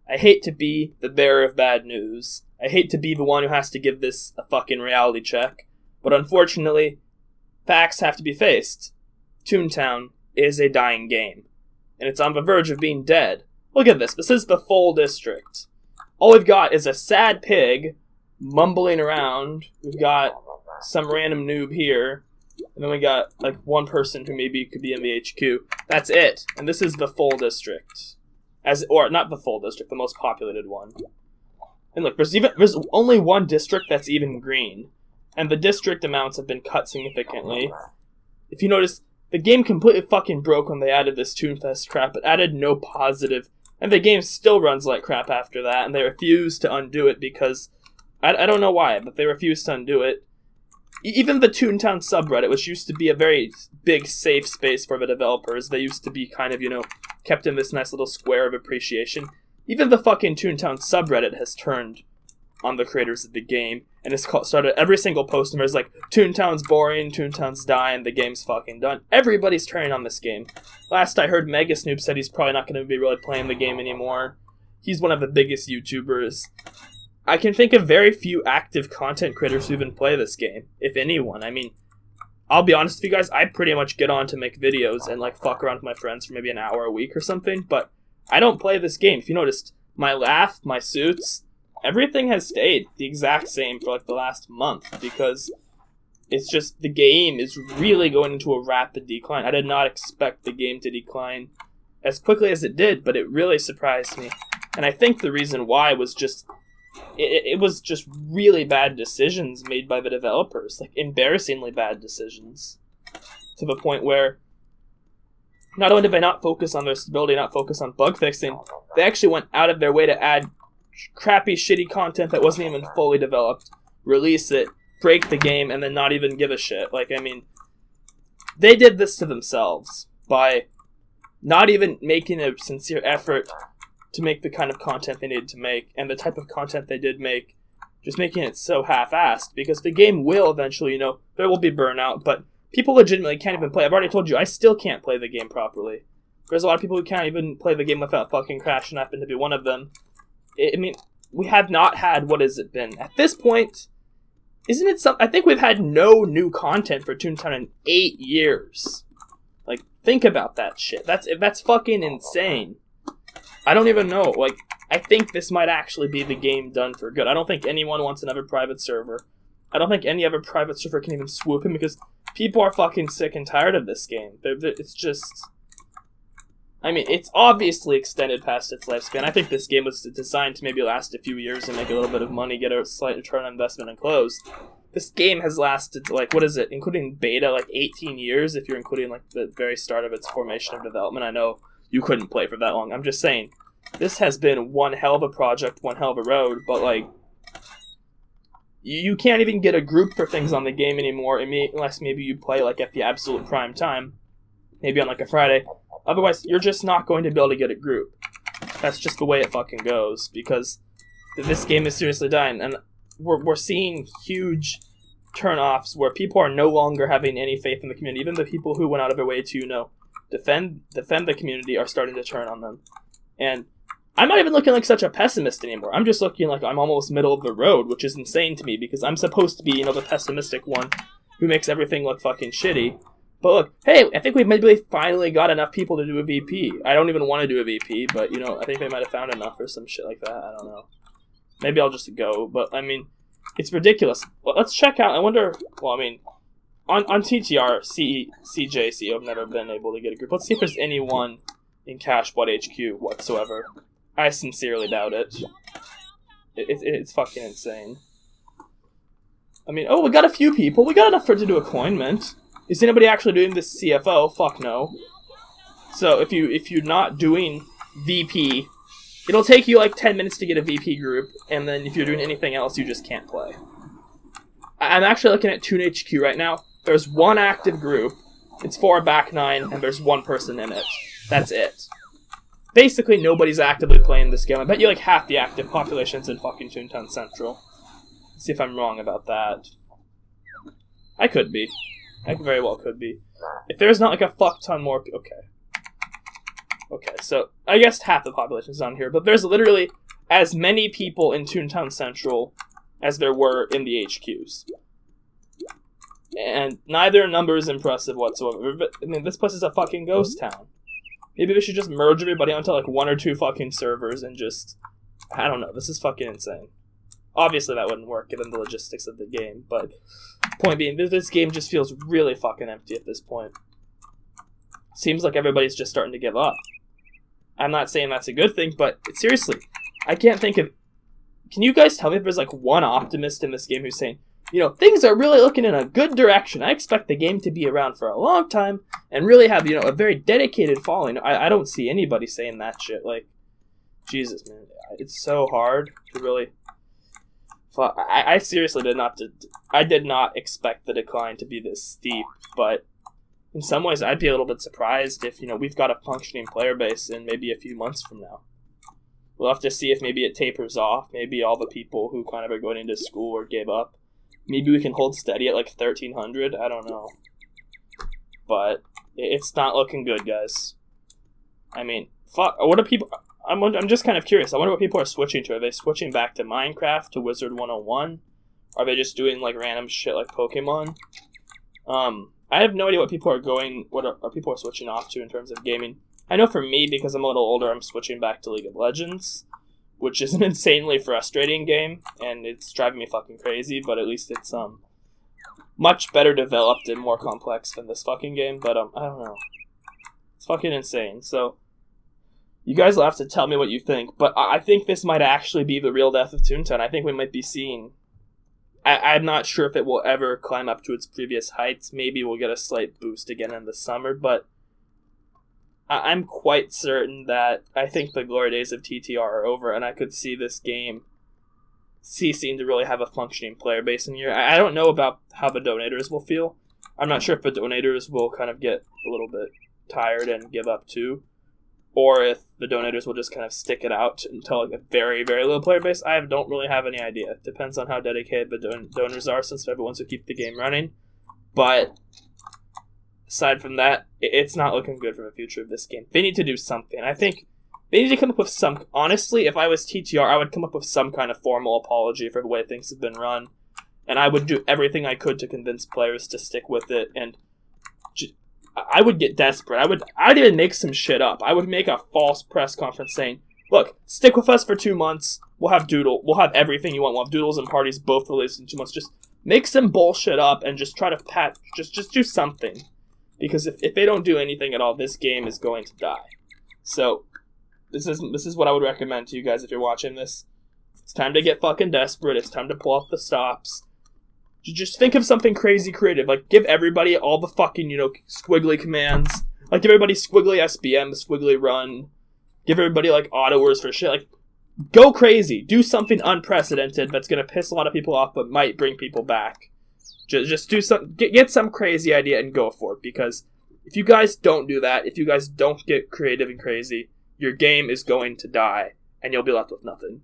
I hate to be the bearer of bad news. I hate to be the one who has to give this a fucking reality check. But unfortunately, facts have to be faced. Toontown is a dying game. And it's on the verge of being dead. Look at this. This is the full district. All we've got is a sad pig mumbling around. We've got some random noob here. And then we got, like, one person who maybe could be in the HQ. That's it. And this is the full district. Or not the full district, the most populated one. And look, there's only one district that's even green. And the district amounts have been cut significantly. If you notice, the game completely fucking broke when they added this Toonfest crap. It added no positive. And the game still runs like crap after that. And they refuse to undo it because... I don't know why, but they refuse to undo it. Even the Toontown subreddit, which used to be a very big safe space for the developers, they used to be kind of, kept in this nice little square of appreciation. Even the fucking Toontown subreddit has turned on the creators of the game, and it's started every single post, and there's like, Toontown's boring, Toontown's dying, the game's fucking done. Everybody's turning on this game. Last I heard, Mega Snoop said he's probably not going to be really playing the game anymore. He's one of the biggest YouTubers. I can think of very few active content creators who even play this game, if anyone. I mean, I'll be honest with you guys, I pretty much get on to make videos and like fuck around with my friends for maybe an hour a week or something, but I don't play this game. If you noticed, my laugh, my suits, everything has stayed the exact same for like the last month because it's just the game is really going into a rapid decline. I did not expect the game to decline as quickly as it did, but it really surprised me. And I think the reason why was just... It was just really bad decisions made by the developers, like embarrassingly bad decisions, to the point where not only did they not focus on their stability, not focus on bug fixing, they actually went out of their way to add crappy, shitty content that wasn't even fully developed, release it, break the game, and then not even give a shit. Like, I mean, they did this to themselves by not even making a sincere effort to make the kind of content they needed to make, and the type of content they did make, just making it so half-assed, because the game will eventually, there will be burnout, but people legitimately can't even play. I've already told you, I still can't play the game properly. There's a lot of people who can't even play the game without fucking crashing, and I happen to be one of them. I mean, we have not had, what has it been? At this point, isn't it I think we've had no new content for Toontown in 8 years. Like, think about that shit. That's fucking insane. I don't even know. Like, I think this might actually be the game done for good. I don't think anyone wants another private server. I don't think any other private server can even swoop in because people are fucking sick and tired of this game. It's just... I mean, it's obviously extended past its lifespan. I think this game was designed to maybe last a few years and make a little bit of money, get a slight return on investment, and close. This game has lasted, like, what is it, including beta, like 18 years, if you're including, like, the very start of its formation of development. I know you couldn't play for that long. I'm just saying, this has been one hell of a project, one hell of a road, but, like, you can't even get a group for things on the game anymore, unless maybe you play, like, at the absolute prime time, maybe on, like, a Friday. Otherwise, you're just not going to be able to get a group. That's just the way it fucking goes, because this game is seriously dying, and we're seeing huge turn-offs where people are no longer having any faith in the community. Even the people who went out of their way to, defend the community are starting to turn on them. And I'm not even looking like such a pessimist anymore. I'm just looking like I'm almost middle of the road, which is insane to me, because I'm supposed to be, the pessimistic one who makes everything look fucking shitty. But look, hey, I think we've maybe finally got enough people to do a VP. I don't even want to do a VP, but, I think they might have found enough or some shit like that. I don't know. Maybe I'll just go, but, I mean, it's ridiculous. Well, let's check out, I wonder, well, I mean, on TTR, CJC, I've never been able to get a group. Let's see if there's anyone in Cashbot HQ whatsoever. I sincerely doubt it. It's fucking insane. I mean, oh, we got a few people. We got enough for to do a coinment. Is anybody actually doing this CFO? Fuck no. So if you're not doing VP, it'll take you like 10 minutes to get a VP group, and then if you're doing anything else, you just can't play. I'm actually looking at Toon HQ right now. There's one active group. It's 4 back 9, and there's one person in it. That's it. Basically, nobody's actively playing this game. I bet you like half the active population's in fucking Toontown Central. Let's see if I'm wrong about that. I could be. I very well could be. If there's not like a fuck ton more... Okay. Okay, so I guess half the population is on here, but there's literally as many people in Toontown Central as there were in the HQs. And neither number is impressive whatsoever. But, I mean, this place is a fucking ghost town. Maybe we should just merge everybody onto, like, 1 or 2 fucking servers and just... I don't know, this is fucking insane. Obviously that wouldn't work given the logistics of the game, but... Point being, this game just feels really fucking empty at this point. Seems like everybody's just starting to give up. I'm not saying that's a good thing, but seriously, I can't think of... Can you guys tell me if there's, like, one optimist in this game who's saying, you know, things are really looking in a good direction. I expect the game to be around for a long time and really have, you know, a very dedicated following. I don't see anybody saying that shit. Like, Jesus, man. It's so hard to really... I seriously did not... I did not expect the decline to be this steep, but in some ways I'd be a little bit surprised if, you know, we've got a functioning player base in maybe a few months from now. We'll have to see if maybe it tapers off. Maybe all the people who kind of are going into school or gave up. Maybe we can hold steady at like 1,300. I don't know. But it's not looking good, guys. I mean, fuck. What are people... I'm just kind of curious. I wonder what people are switching to. Are they switching back to Minecraft, to Wizard 101? Are they just doing like random shit like Pokemon? I have no idea what people are going... What are people are switching off to in terms of gaming. I know for me, because I'm a little older, I'm switching back to League of Legends, which is an insanely frustrating game, and it's driving me fucking crazy, but at least it's much better developed and more complex than this fucking game, but I don't know. It's fucking insane. So you guys will have to tell me what you think, but I think this might actually be the real death of Toontown. I think we might be seeing... I'm not sure if it will ever climb up to its previous heights. Maybe we'll get a slight boost again in the summer, but I'm quite certain that I think the glory days of TTR are over, and I could see this game ceasing to really have a functioning player base in here. I don't know about how the donators will feel. I'm not sure if the donators will kind of get a little bit tired and give up too, or if the donators will just kind of stick it out until like a very, very low player base. I don't really have any idea. It depends on how dedicated the donors are, since they're the ones who keep the game running. But aside from that, it's not looking good for the future of this game. They need to do something. I think they need to come up with some... Honestly, if I was TTR, I would come up with some kind of formal apology for the way things have been run. And I would do everything I could to convince players to stick with it. And I would get desperate. I'd even make some shit up. I would make a false press conference saying, look, stick with us for 2 months. We'll have everything you want. We'll have doodles and parties both released in 2 months. Just make some bullshit up and just try to just do something. Because if they don't do anything at all, this game is going to die. So, this is what I would recommend to you guys if you're watching this. It's time to get fucking desperate. It's time to pull up the stops. Just think of something crazy creative. Like, give everybody all the fucking, you know, squiggly commands. Like, give everybody squiggly SBM, squiggly run. Give everybody, like, autoers for shit. Like, go crazy. Do something unprecedented that's gonna piss a lot of people off but might bring people back. Just do some, get some crazy idea and go for it, because if you guys don't do that, if you guys don't get creative and crazy, your game is going to die, and you'll be left with nothing.